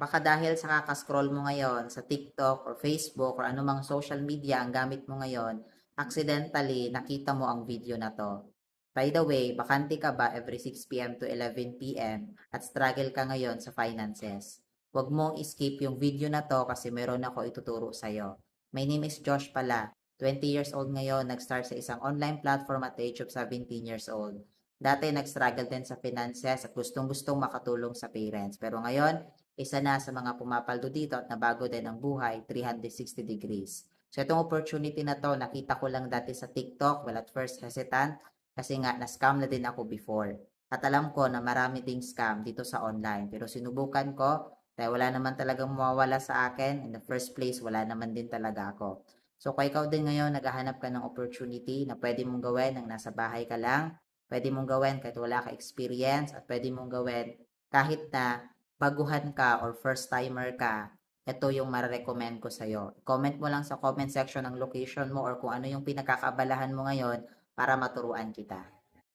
Baka dahil sa kakascroll mo ngayon sa TikTok or Facebook or anumang social media ang gamit mo ngayon, accidentally nakita mo ang video na to. By the way, bakante ka ba every 6 p.m. to 11 p.m. at struggle ka ngayon sa finances? Huwag mong skip yung video na to kasi meron ako ituturo sa'yo. My name is Josh pala. 20 years old ngayon, nag-start sa isang online platform at the age of 17 years old. Dati nag-struggle din sa finances at gustong-gustong makatulong sa parents. Pero ngayon, isa na sa mga pumapaldo dito at nabago din ang buhay 360 degrees. So itong opportunity na to, nakita ko lang dati sa TikTok, well at first hesitant, kasi nga na-scam na din ako before. At alam ko na marami ding scam dito sa online. Pero sinubukan ko, dahil wala naman talagang mawawala sa akin. In the first place, wala naman din talaga ako. So kung ikaw din ngayon, naghahanap ka ng opportunity na pwede mong gawin nang nasa bahay ka lang, pwede mong gawin kahit wala ka experience, at pwede mong gawin kahit na baguhan ka or first timer ka, ito yung mare-recommend ko sa'yo. Comment mo lang sa comment section ng location mo or kung ano yung pinakakaabalahan mo ngayon para maturuan kita.